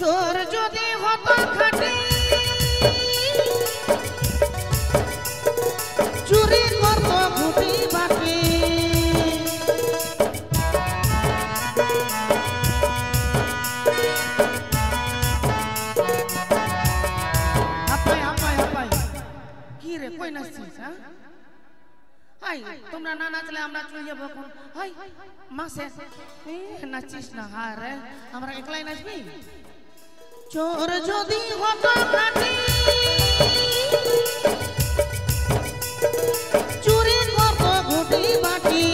চোর যদি হতো খাঁটি চুরি করতো ঘুটি বাটি কি রে কই নাচছিস হ্যাঁ হাই তোমরা না নাচলে আমরা চলে যাবো এখন হাই মাসে নাচিস না হ্যাঁ রে আমরা একলাই নাচবি চোর যদি হতো খাঁটি চুরি করতো ঘুটি বাটি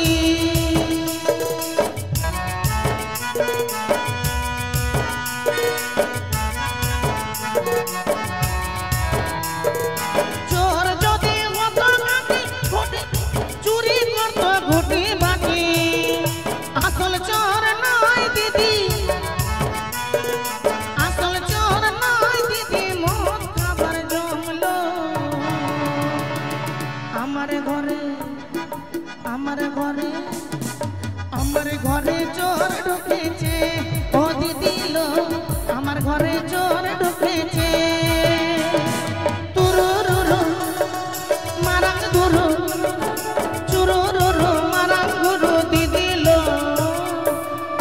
চোর যদি হতো খাঁটি চুরি করতো ঘুটি বাটি আসল চোর নয় দিদি আসল চোর নয় দিদি মদ খাবার জমলো আমার ঘরে আমার ঘরে আমার ঘরে চোর ঢুকেছে ও দিদি লো আমার ঘরে চোর ঢুকেছে তুরুরুরু মারাং দুরু চুরুরুরু মারাং গুরু দিদি লো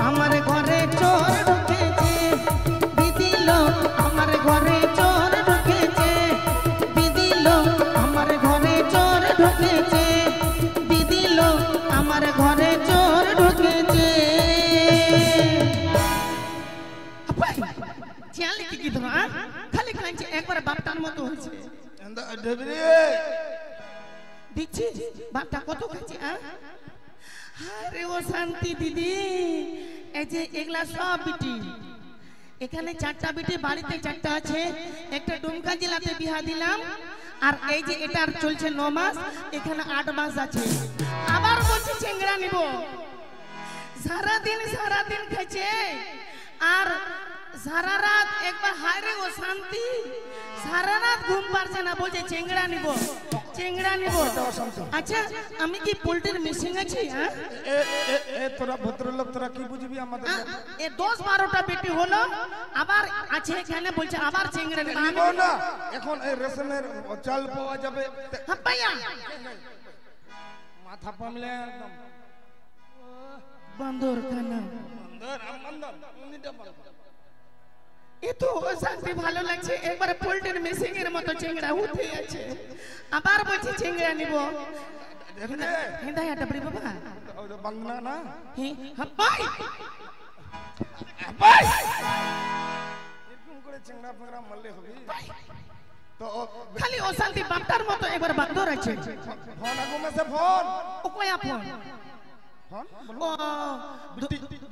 আমার ঘরে চোর ঢুকেছে দিদি লো আমার ঘরে চোর ঢুকেছে দিদি লো আমার ঘরে চোর ঢুকেছে দিদি লো আমার ঘরে চোর ঢুকেছে চিয়ালি কি কি ধরা খালি কাঁচে একবার বাপটার মতো হয়েছে দেখছি বাপটা কত খাচ্ছে আরে ও শান্তি দিদি এই যে এগুলা সব বিটি এখানে 4টা বিটি বাড়িতে 4টা আছে একটা ডুমকা জেলাতে বিয়া দিলাম আর এই যে এটার চলছে 9 মাস এখানে 8 মাস আছে আবার বলছি চেংড়া নিব সারা দিন খাচ্ছে আর সারা রাত একবার হায়রে ও শান্তি সারা রাত ঘুম পারছে না বলছে চেংড়া নিব আচ্ছা আমি কি পোল্ট্রির মিসিং আছি হ্যাঁ এ তোরা ভদ্রলোক তোরা কি বুঝবি আমাদের এ 10-12টা বেটি হলো আবার আছে এখানে বলছে আবার চেংড়া নিব না এখন এই রেশমের চাল পাওয়া যাবে হ্যাঁ ভাইয়া মাথা পামলে একদম বান্দর খানা এ তো শান্তি ভালো লাগছে একবার পোল্ট্রির মিসিং এর মতো চেংড়া উঠে আছে আবার বলছি চেংড়া নিব হেদায়াটা বলি বাবা বাংলা না হে হাপাই এরকম করে চেংড়া ফেংড়া মারলে হবে তো খালি অশান্তি বাপটার মতো একবার বান্দর আছে ফোন আগো মেসে ফোন ও কয়া ফোন ও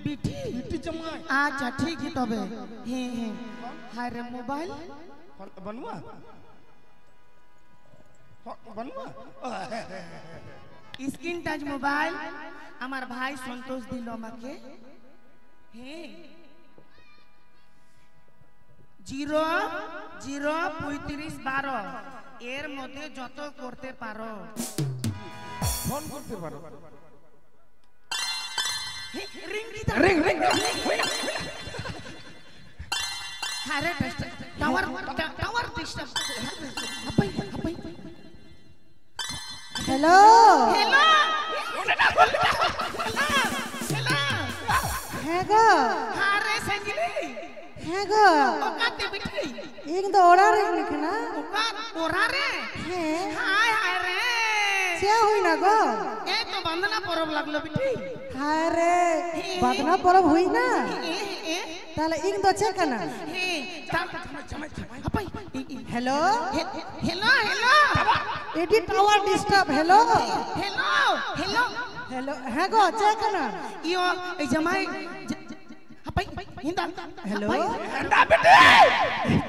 বিটি জমাই আচ্ছা ঠিক है তবে হ্যাঁ হায় রে মোবাইল बनवा স্ক্রিন টাচ মোবাইল আমার ভাই সন্তোষ দিল আমাকে হ্যাঁ 0-0-35-12 এর মধ্যে যত করতে পারো ফোন করতে পারো রিং রিং আরে টাওয়ার ডিস্টার্ব हेलो हेलो है गो अरे संजली है गो ओकाते बिठी एक दो ओरा रे लिखना ओका ओरा रे है हाय हाय रे से हुई ना गो ए तो बंदना परब लागलो बिठी हाय रे बदना परब हुई ना ए ताले एक दो चेक ना हे हपाई हेलो हेलो हेलो एडी tower disturb hello hello hello hello है गो चेक ना यो ए जमाई हपाई हिंदा हेलो हंदा बेटे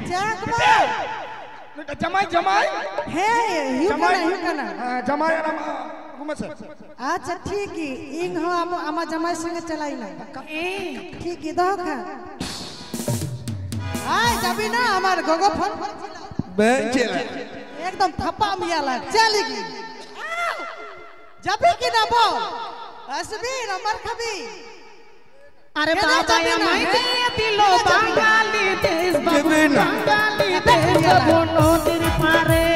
चेक ना जमाई है यू कना जमाई नाम घुमसे अच्छा ठीक है इंग हो आमा जमाई संगे चलाई ना ठीक है दो खा आय जाबी ना हमार गोगो फोन बेंचेला एकदम थप्पा मियाला चलेगी जाबी की ना बोल असबी नंबर खबी अरे बाबा या माई দিলো বাঙালি দেশ বাবু বাঙালি দেশ বাবু নদীর পারে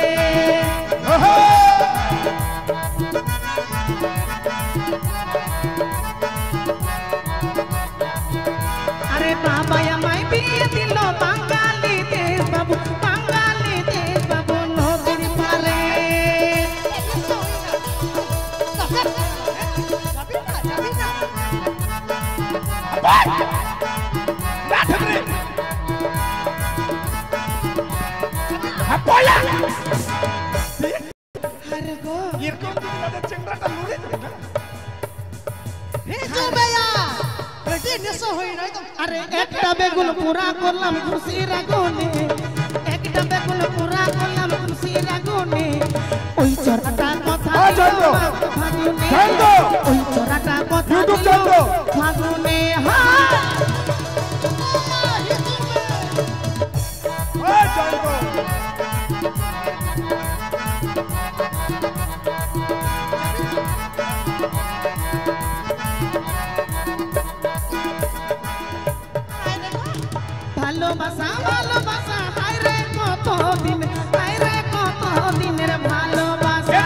আরে বাবা আমায় বিয়ে দিল বাঙালি দেশ বাবু বাঙালি দেশ বাবু নদীর পারে আরে গো এরকম যদি তাদের চেংড়াটা লড়ে যাবে না আরে একটা বেগুন পুরা করলাম খুশির আগুনে একটা বেগুন পুরা করলাম খুশির আগুনে ওই চোরাটা কথা ফাগুনে ওই চোরাটা কথা ফাগুনে ভালোবাসা ভালোবাসা হায় রে কত দিনের ভালোবাসা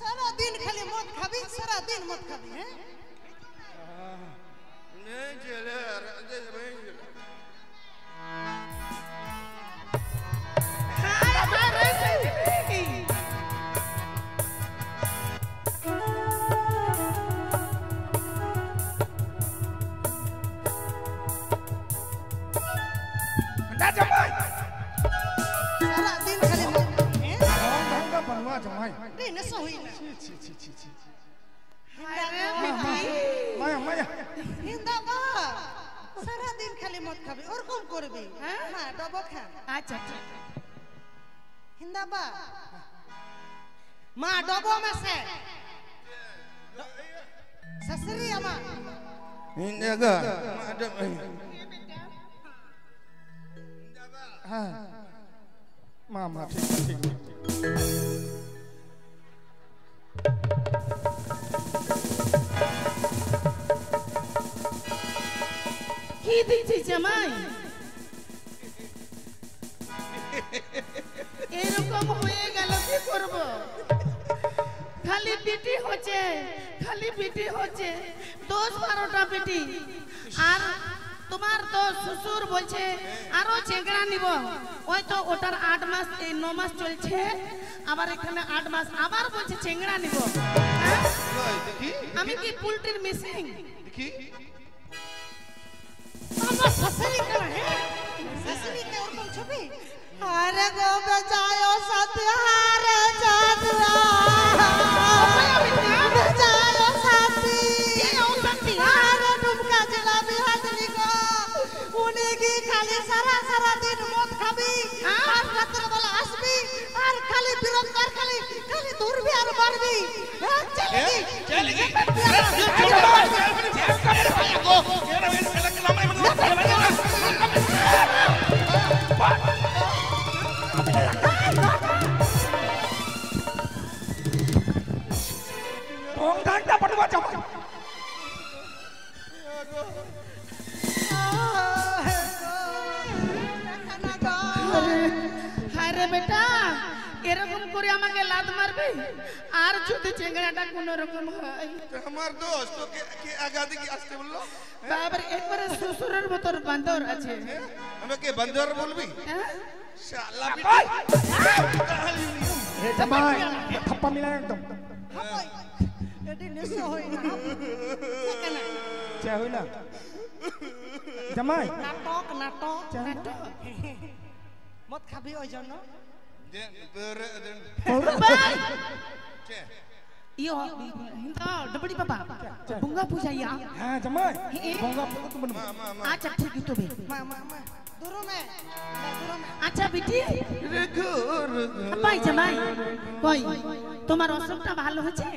सारा दिन खाली मत खाबी सारा दिन मत खाबी हैं नहीं चले सारा दिन खाली मत हैं ढंगा बनवा जमाई नहीं नशा हुई ना छी माया माया हिंदा बा सारा दिन खाली मत खाबी और कौन करबी हां डबो खा अच्छा हिंदा बा मां डबो में से ससरी अमा इंदगा madam हां मामा ठीक কি দিচ্ছিস জামাই এরকম হয়ে গেল কি করব খালি বিটি হচ্ছে 10-12টা বিটি আর তোমার তো শ্বশুর বলছে আরো চেংড়া নিব ওই তো ওটার 8 মাস 9 মাস চলছে আবার এখানে 8 মাস আবার বলছে চেংড়া নিব আমি কি পোল্ট্রির মিসিং देखी मामा ससरी का है ससरी के और कौन छुपी अरे गो बचायो सत्यारे जादुआ बचायो साथी ये ओ साथी अरे डुमका जलाबी हाथनी को उन्हीं की खाली सारा दिन मत खाबी और रात्र वाला आसबी और खाली विरोध कर खाली दूर भी और मारबी चलेगी আরে বেটা এরকম করে আমাকে লাত মারবে আর যদি চেংড়াটা কোন রকম হয় আমার দোস্ত তো কে আগাদি কি আসতে বললো বাবার একবারে শ্বশুরের মতন বান্দর আছে আমাকে বন্দর বলবি হ্যাঁ শালা বিটি हे जमाई थप्पा मिला एकदम एडी नेसो होई ना सेकना क्या हुई ना जमाई नाटक मत खाबी ओइ जन देन बेरे then iyo hinta dabadi papa bunga puja ya हाँ जमाई Eh, eh. होगा तो बन acha ठीक तो बे मा दूरों में আচ্ছা বিটি ভাই জামাই কই তোমার অসুখটা ভালো হয়েছে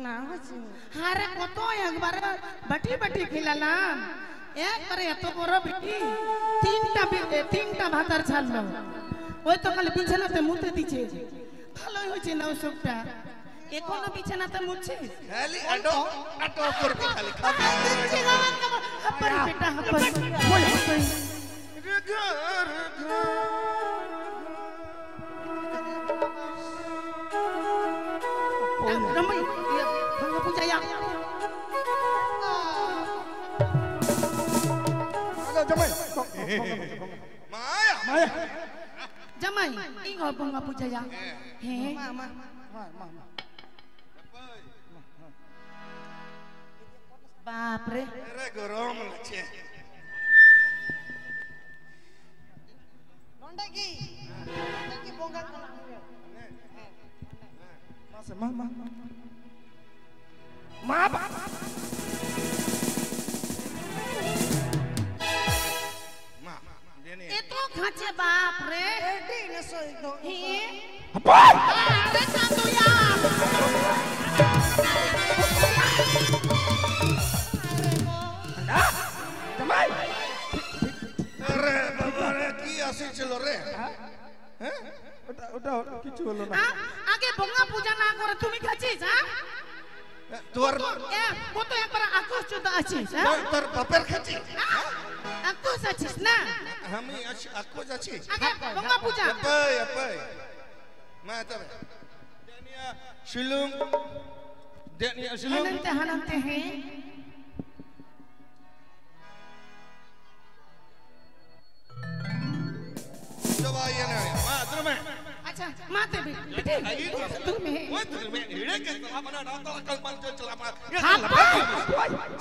ना হচ্ছে আরে কত একবারে বাটি বাটি খেলালাম একবারে এত বড় বিটি তিনটা ভাতার ছাড়লো ওই তো খালি বিছানাতে মুতে দিছে ভালোই হয়েছে না অসুখটা এখনো বিছানাতে মুছে খালি আটো আটো করবে খালি খাবে হাপ্পার বেটা হাপ্পার কই কই Ramai, Bangga puja ya. Ada Jamai. Maya. Maya. Jamai, ingat bangga puja ya. He. mama Bapre. Ere gorom lache. Nondagi bongga kena Mama. Ma, dia ni. Itu kaca bapre. edi neso itu He. Apa? Ada satu ya. Jamai. Ere babare ki asil chelo re. ওটা কিছু হলো না আগে বঙ্গা পূজা না করে তুমি খাচ্ছিস হ্যাঁ তোর কত একবার আকুশ চোদা আছিস হ্যাঁ তোর বাপের খাচ্ছি আকুশ আছিস না আমি আকো যাচ্ছি আগে বঙ্গা পূজা apa ma tabe dania shilung হানান্তে হে coba ya na ma terme আচ্ছা মাতে বেটি তুমি ire ke selama na ta kal pan selama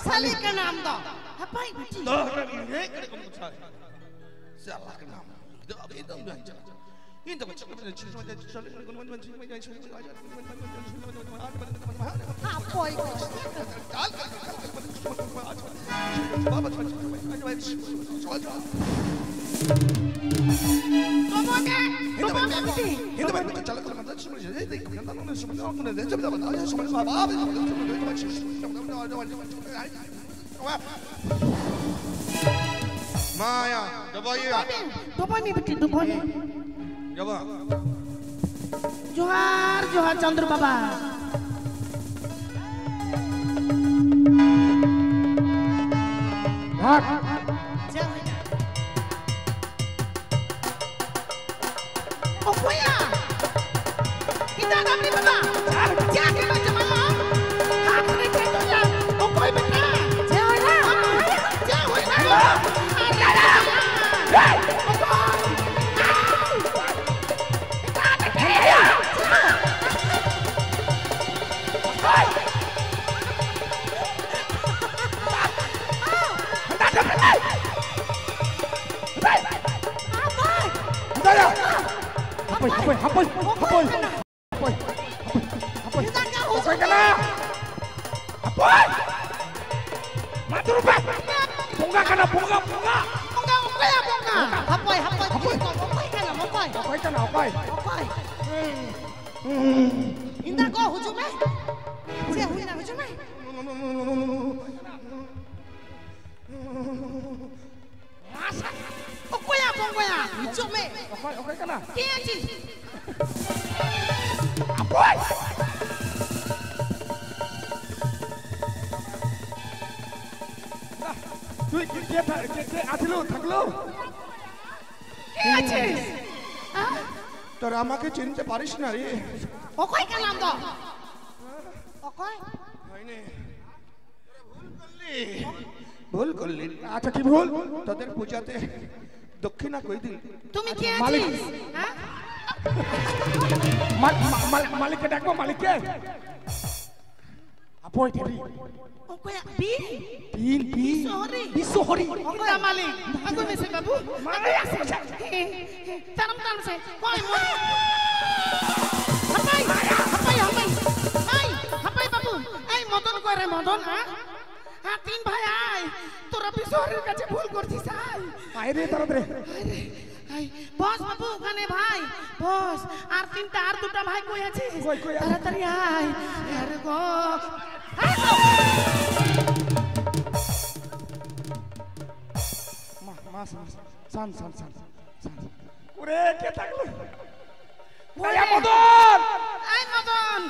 sali ka naam do হাপাই Beti ire ke kamu salah ke nama itu dah ini macam apoi ko Maya, coba ya. Coba nih betul coba nih. Coba. Johar Johar Chandra Baba. ভাগ Oh kuya. Kita ada beli baba. Jangan macam mana. Aku ni kena ya. Oh koi benar. Jangan lah. Jangan lah. Hapoi. Hapoi kena. Hapoi. Mati rupa. Bunga kena bunga. apoi Hapoi kena hapoi. inda ko hujum mein je hui na hujum mein Oh kuya bonggoya. hujum mein Hapoi kena. Kia ci. Hapoi. তুই কে আসলো থাকলো Kia ci. Ah, তোর আমাকে চিনতে পারিস না রে oh koi kalam do. okoi হয়নি ভুল করলি আচ্ছা কি ভুল তোদের পূজাতে দক্ষিণা কই দিল তুমি কে মালিক। আছিস হ্যাঁ মালিককে ডাকবো মালিককে আপই দেবি ও কয়া বি তিন Sorry. বিশ্বহরি ও কয়া মালিক aku mese babu taram se koi mo hapai hai hapai babu ai modon kore modon ha হ্যাঁ তিন ভাই আয়, তোরা বিশহরের কাছে ভুল করছিস আয়। আয় রে তাড়াতাড়ি। বস বাবু ওখানে ভাই বস, আর তিনটা আর দুটা ভাই কই আছে? কই কই? তাড়াতাড়ি আয়। আরে গো মা মা শান শান শান শান। ওরে কে থাকলো? আয় মদন। আয় মদন।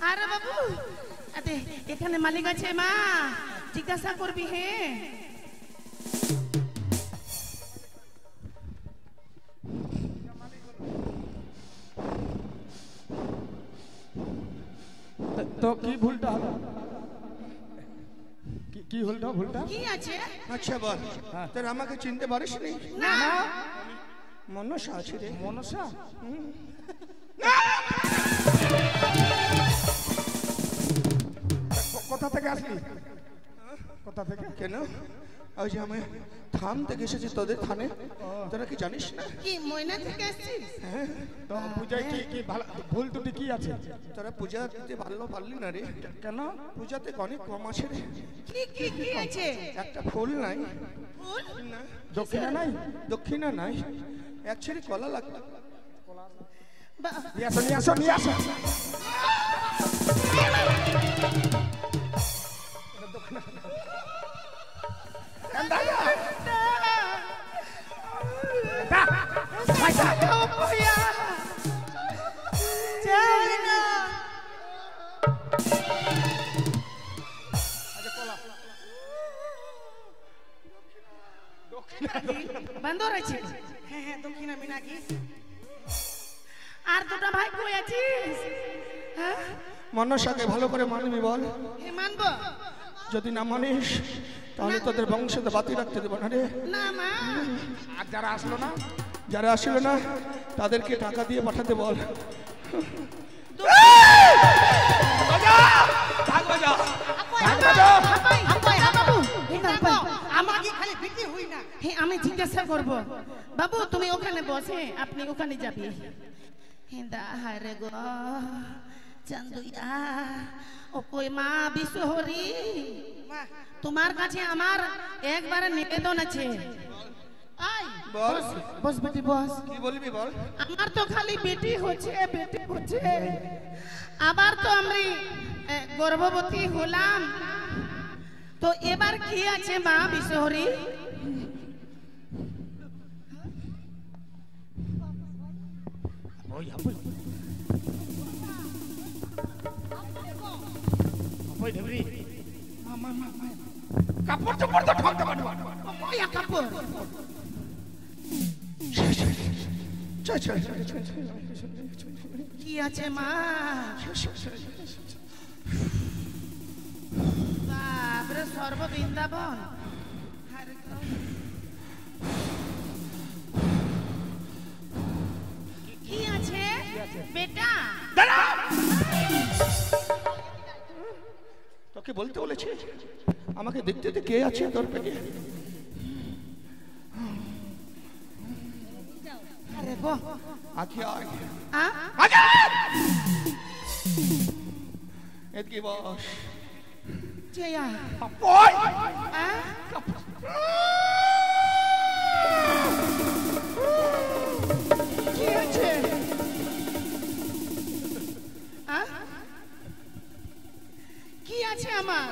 আরে বাবু আরে এখানে মালিক আছে মা, জিজ্ঞাসা করবি। হ্যাঁ তো কি ভুলটা হলো? কি হলো ভুলটা? কি আছে? আচ্ছা বল, তোর আমাকে চিনতে পারিস নি? না মনসা আছে রে। মনসা? কোথা থেকে আসলি? কোথা থেকে? কেন? ওই যে আমি থান থেকে এসেছি তোদের থানে, তোরা কি জানিস না? কি ময়না থেকে আসছিস? তো পূজায় কি ভালো ভুল ত্রুটি কি আছে? তোরা পূজা দিতে ভালো পারলি না রে। কেন? পূজাতে অনেক কম আছে রে। কি কি কি আছে? একটা ফুল নাই, ফুল না দক্ষিণা নাই? দক্ষিণা নাই, এক ছেড়ে কলা লাগতো। নিয়ে আসো নিয়ে আসো নিয়ে আসো। বান্দর আছে? হ্যাঁ হ্যাঁ দক্ষিণা মিনাকি। আর দুটা ভাই কই আছিস? হ্যাঁ মনসাকে ভালো করে মানবি বল। হে মানবো। যদি না মানিস তাহলে তোদের বংশতে বাতি রাখতে দেবো না রে। না মা। আর যারা আসলো না? যারা আসলো না তাদেরকে টাকা দিয়ে পাঠাতে বল। আমি জিজ্ঞাসা করব বাবু তুমি ওখানে বসে, আপনি ওখানে যাবি। হারে গো চান্দুইয়া ও কই মা বিশহরি, তোমার কাছে আমার একবারে নিবেদন আছে। আয় বল। বস বেটি বস। কি বলবি বল। আমার তো খালি বেটি হচ্ছে বেটি হচ্ছে, আবার তো আমি গর্ভবতী হলাম, তো এবার কি আছে মা বিশহরি? কাপড় চোপড় তো ঠকতে পারবো। কাপড় কি আছে মা? বাপরে সর্ববৃন্দাবন। কি আছে বেটা? তোকে বলতে বলেছি? আমাকে দেখতে দেখতে কে আছে তোর পেটে? আরে গো আখি আয়, এদিকে বস। জয়া কি আছে? কি আছে আমার?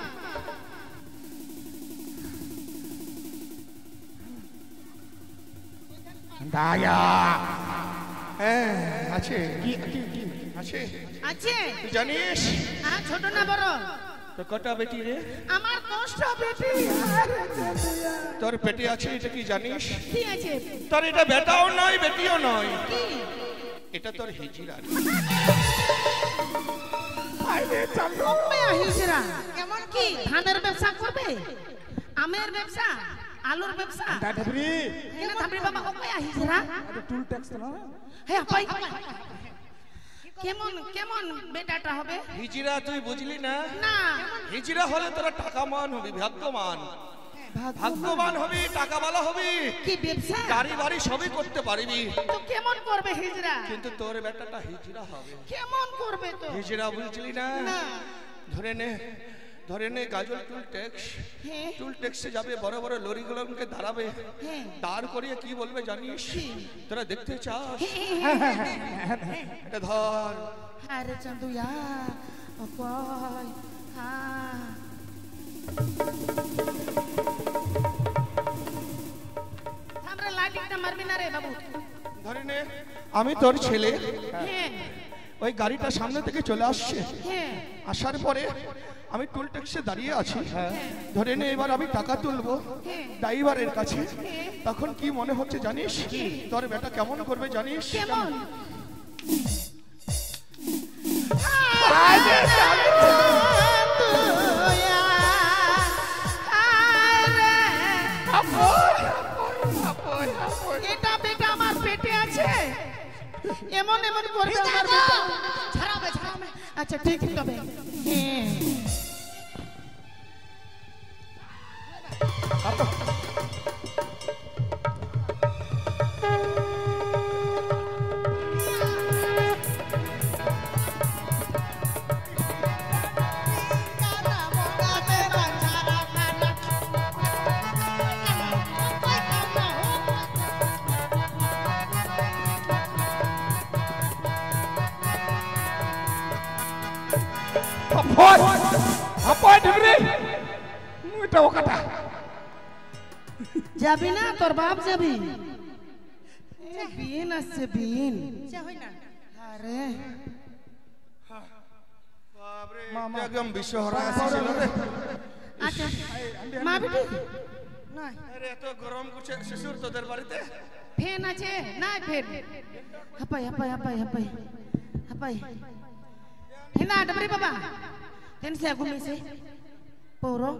দায়া হ্যাঁ আছে। আছে আছে? তুই জানিস ছোট না বড়? তো কটা বেটি রে? আমার 10টা বেটি। তোর পেটে আছে এটা কি জানিস? কি আছে? তোর এটা বেটাও নয় বেটিও নয়, কি? এটা তোর হিজড়া। হিজড়া কেমন? কি ধানের ব্যবসা করবে? আমের ব্যবসা? আলুর ব্যবসা? দাদরি এনে থামরি বাবা ওকয়া হিজড়া। টুল ট্যাক্স না? হে আপাই কেমন কেমন বেটাটা হবে? হিজড়া তুই বুঝলি না? না হিজড়া হলে তোরা টাকামান হবি, ভাগ্যবান। ভাগ্যবান হবি, টাকাওয়ালা হবি, কি ব্যবসা গাড়ি বাড়ি সবই করতে পারবি। তো কেমন করবে হিজড়া? কিন্তু তোর বেটাটা হিজড়া হবে। কেমন করবে তো? হিজড়া বুঝলি না? না ধরে নে ধরে নে গাজল হ্যাঁ টুল ট্যাক্সে যাবে, বড় বড় লরিগুলোকে দাঁড়াবে, হ্যাঁ দাঁড় করিয়ে কি বলবে জানিস? কি? তোরা দেখতে চাস? হ্যাঁ এটা ধর। আরে চান্দুয়া অপয় হ্যাঁ আমরা লাইটিংটা মারবি না রে বাবু। ধরে নে আমি তোর ছেলে, হ্যাঁ ওই গাড়িটা সামনে থেকে চলে আসছে, হ্যাঁ আসার পরে আমি টুল ট্যাক্সে দাঁড়িয়ে আছি, ধরে নে এবার আমি টাকা তুলবো ড্রাইভারের কাছে, তখন কি মনে হচ্ছে জানিস? তোর বেটা কেমন করবে জানিস? কেমন? এটা বেটা আমার পেটে আছে, এমন এমন করবে আমার বেটা। ছাড়াবে ছাড়াবে। আচ্ছা ঠিক তবে হ্যাঁ যাবি না? তোর বাপ যাবি? বিন আসছে বিন। আরে একদম বিশ্বহরা আসছিল রে। আচ্ছা মা বেটি আরে এত গরম করছে শিশুর তোদের বাড়িতে? ফ্যান আছে না? ফ্যান হাপাই হাপাই হাপাই হাপাই হাপাই হিনা ডবরি বাবা তেন সে ঘুমি সে পৌরো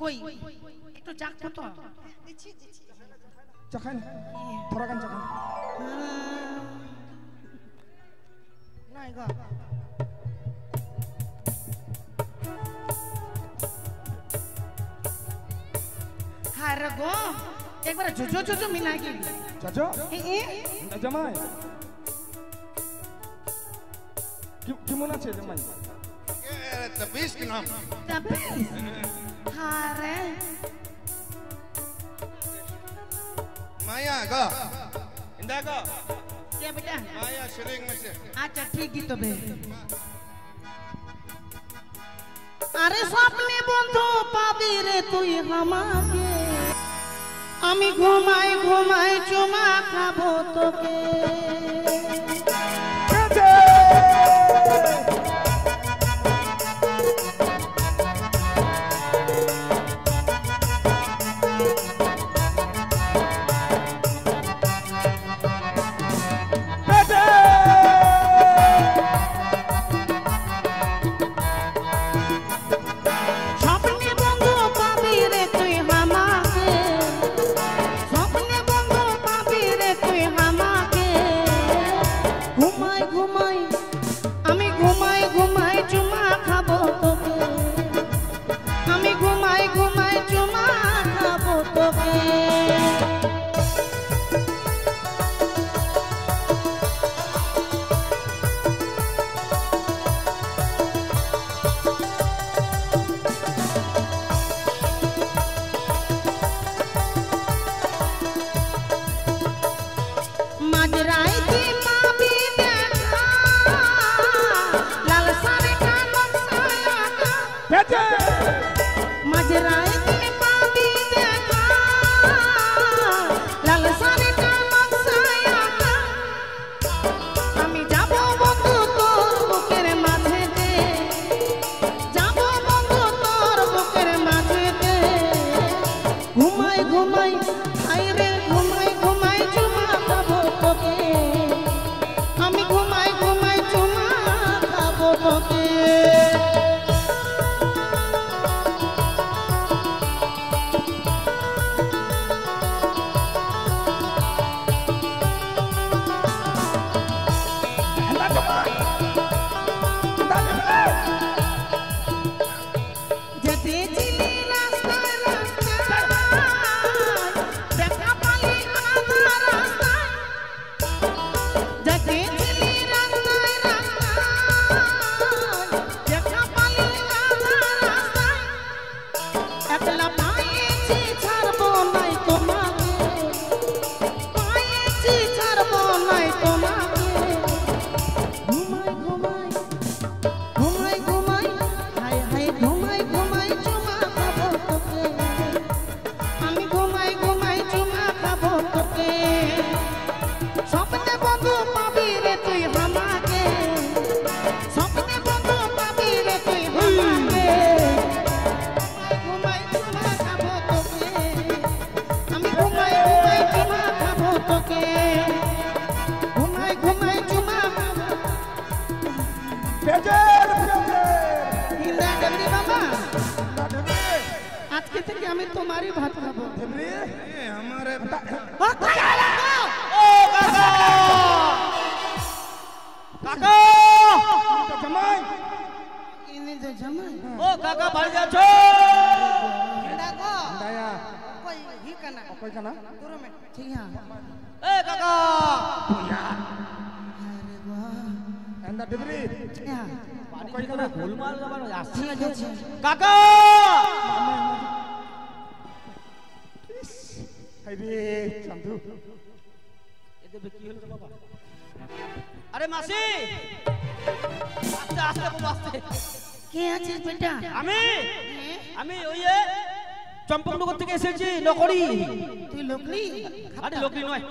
কই একটু চাক তো চাখান থোড়াখান চাখান নাই গো হার গো একবার জুজো জুজো মিলাগি চাচা জামাই কেমন আছে জামাই? तबीस के नाम तबीस हारे माया का इंदा का क्या बेटा? माया शिरिंग में से। अच्छा ठीक ही तो बे আরে স্বপ্নে বন্ধু পাবি রে তুই আমাকে, আমি ঘুমাই ঘুমাই চুমা খাবো তোকে। মাঝরাইতে পাবি দেখা আজকে থেকে আমি তোমারই ভাত খাবো। দেবরি আমার ও কাকা লাগো। ও কাকা কাকা জামাই ইনি যে জামাই। ও কাকা বাড়ি যাচ্ছ? দেখো দায়া কই হি কানা কই কানা দূর মে ঠিক আছে। এ কাকা আরে বাহ। এন্ডা দেবরি হ্যাঁ কই কাকা গোলমাল যাবার আসছে ঠিক আছে। কাকা আরে চান্দু এতে কি হলো রে বাবা? আরে মাসি আস্তে আস্তে বাবা আস্তে। কে আছিস বেটা? আমি হ্যাঁ? আমি ওই চম্পকনগর থেকে এসেছি নকরি। তুই লোকলি? আরে লোকরি নয়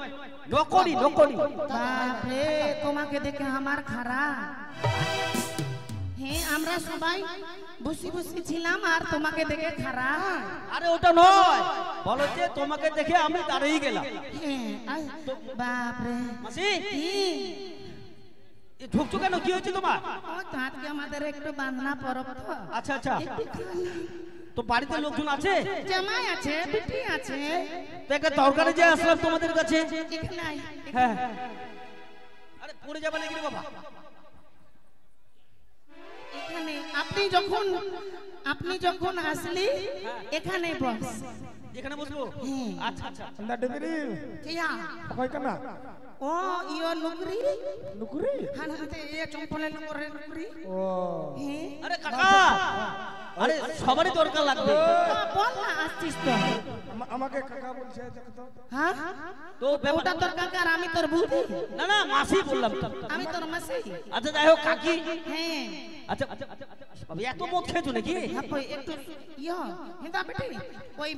নকরি নকরি। বাপরে তোমাকে দেখে আমার খারাপ। হ্যাঁ আমরা সবাই বসে বসে ছিলাম আর তোমাকে দেখে খারাপ। আরে ওটা নয় বলো যে তোমাকে দেখে আমি দাঁড়িয়ে গেলাম। হ্যাঁ বাপরে মাসি কি? এ ঢুকছো কেন? কি হয়েছে তোমার? ও তো আজকে আমাদের একটু বান্না পরব তো। আচ্ছা আচ্ছা একটু খাই। তো বাড়িতে লোকজন আছে? জামাই আছে, বিটি আছে। তো একটা তরকারি যে আসলাম তোমাদের কাছে। এখানে আয়, হ্যাঁ আরে পড়ে যাবে নাকি রে বাবা? এখানে আপনি যখন আসলি এখানে বস। এখানে বসবো? হ্যাঁ। আচ্ছা আচ্ছা এন্ডা দেবরি কিয়া কই কানা ও ইও নুকরি নুকুরি হানাতে এ চম্পলে নুকরি। ও হ্যাঁ আরে কাকা আরে সবারই দরকার লাগবে। বল না আসছিস তো। আমাকে কাকা বলছে দেখো তো হ্যাঁ তো ওটা তোর কাকা আর আমি তোর বৌদি। না না মাসি বললাম তো। আমি তোর মাসি। আচ্ছা যাই হোক কাকি। হ্যাঁ আচ্ছা আচ্ছা বাবা এত মদ খেয়েছো নাকি? হ্যাঁ কই একটু ইয়া হিন্দা বেটি কই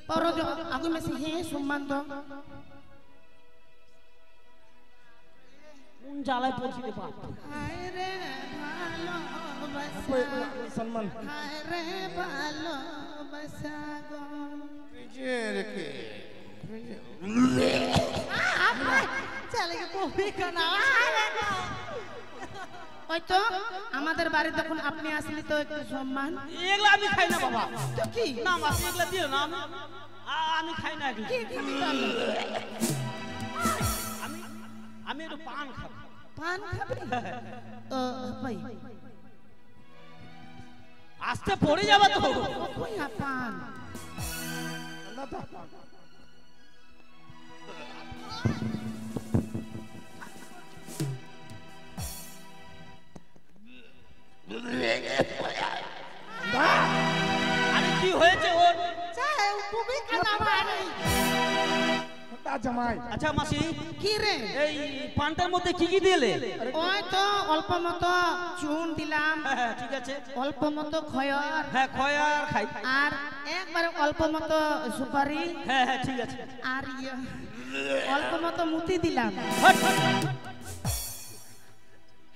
পরো जो आगु में से है সম্মান তো। কোন জ্বালায় পড়ছি রে বাপ। হায় রে ভালোবাসা কই সম্মান হায় রে ভালোবাসা গো। চলে গে কই কানা ওই তো আমাদের বাড়ি যখন আপনি আসলি তো একটু সম্মান। এগুলা আমি খাই না বাবা। তো কি না মাসি এগুলা দিও না। আমি খাই না এগুলো। কি খাবি তাহলে? আমি একটু পান খাবো। পান খাবি? ও ভাই আস্তে পড়ে যাবে তো। কই পান? না তো আরে কি হয়েছে ওর? চাই তুমি কানা মারি তা জামাই আচ্ছা মাসি কি রে? এই পানটার মধ্যে কি কি দিলে? ওই তো অল্প মতো চুন দিলাম, হ্যাঁ ঠিক আছে। অল্প মতো খয়র, হ্যাঁ খয়ার খাই। আর একবারে অল্প মতো সুপারি, হ্যাঁ হ্যাঁ ঠিক আছে। আর অল্প মতো মুতি দিলাম। Hot, hot, hot.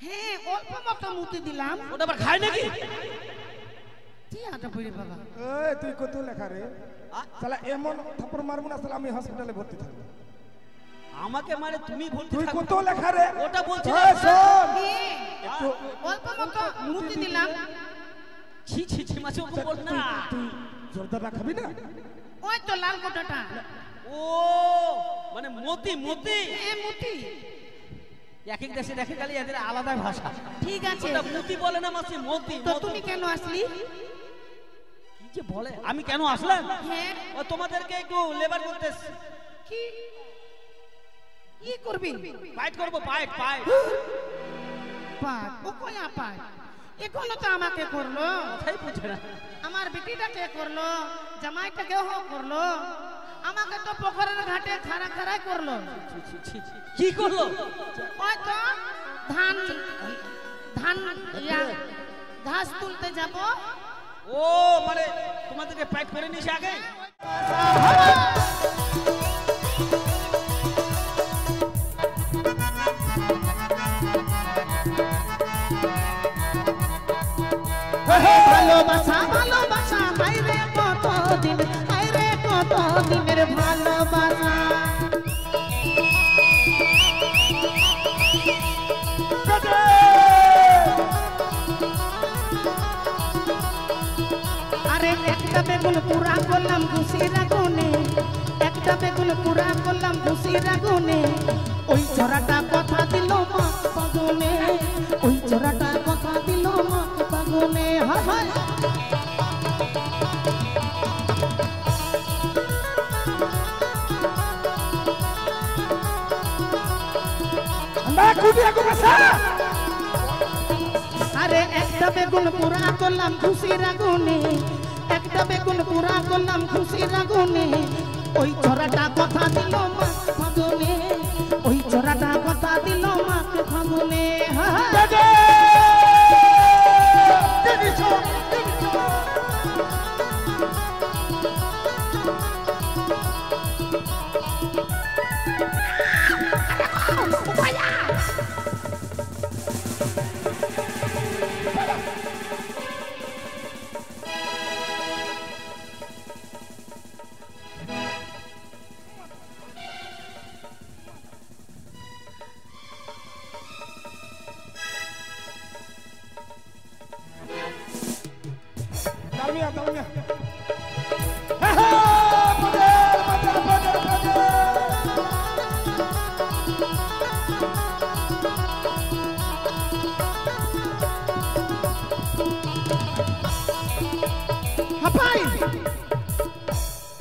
হ্যাঁ অল্প মতো মুতি দিলাম। ওটা আবার খায় নাকি? ঠিক আছে বুড়ি বাবা। এই তুই কত লেখা রে শালা এমন থাপড় মারবো না শালা আমি হসপিটালে ভর্তি থাকবো আমাকে মানে তুমি ভর্তি তুই থাকো। কত লেখা রে ওটা বলছি না। এই শোন হ্যাঁ, অল্প মতো মুতি দিলাম। ছি ছি ছি মাসি ওকে বল না। তুই জর্দাটা খাবি না ওই তো লাল গোটাটা। ও মানে মতি মতি। হ্যাঁ মুতি। এক এক দেশে দেখে গেলে এদের আলাদা ভাষা। ঠিক আছে ওটা মতি বলে না মাসি, মতি। তো মতি। তুমি কেন আসলি? কি যে বলে, আমি কেন আসলাম? হ্যাঁ ও তোমাদেরকে একটু লেবার করতে কি কি করবি? ফাইট করবো, ফাইট ফাইট। পাট ও কয়া পাট এখনো তো আমাকে করলো, কথাই বুঝে না। আমার বেটিটাকে করলো, জামাইটাকে হো করলো, আমাকে তো পুকুরের ঘাটে খাড়া খাড়াই করলো। ছি, ছি, ছি, ছি। কি করলো? ওই তো ধান ধান ইয়া ঘাস তুলতে যাব। ও মানে তোমাদেরকে ফাইট করে নিয়েছে আগে। ভালোবাসা ভালোবাসা হাই রে কতদিন, হাই রে কতদিনের ভালোবাসা। আরে একটা বেগুন পুরা করলাম খুশির আগুনে, একটা বেগুন পুরা করলাম খুশির আগুনে, ওই চোরাটা কথা দিল মাক পাগনে, ওই চোরাটা কথা দিল মাক পাগনে। হায় হায় আরে একটা বেগুন পুরা করলাম খুশির আগুনে, একটা বেগুন পুরা করলাম খুশির আগুনে, ওই চোরাটা কথা দিল মাক ফাগুনে, ওই চোরাটা কথা দিল মাক ফাগুনে।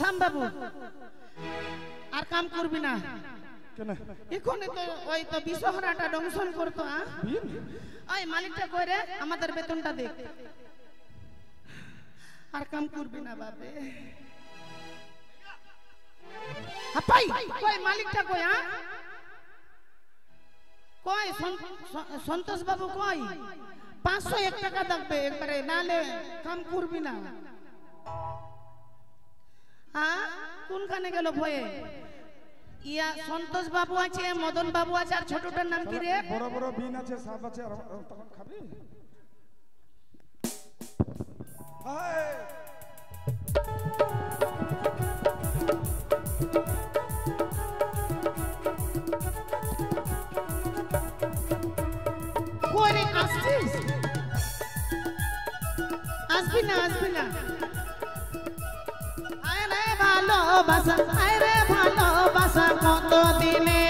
থাম বাবু, আর কাম করবি না। এখানে তো ওই তো বিশ্বহারাটা দংশন করতো। ওই মালিকটা কইরে আমাদের বেতনটা দে, আর কাম করবি না বাবে। হাপাই কই মালিকটা কই? কই সন্তোষ বাবু কই? 501 টাকা লাগবে একবারে, নালে কাম করবি না। কোনখানে গেল ভয়ে? ইয়া সন্তোষ বাবু আছে, মদন বাবু আছে, আর ছোটটার নাম কি রে? বড় বড় বিন আছে, সাপ আছে, আর তখন খাবি। কই আসছিস? আসবি না, আসবি না। আরে ভালোবাসা, আরে ভালোবাসা কত দিনে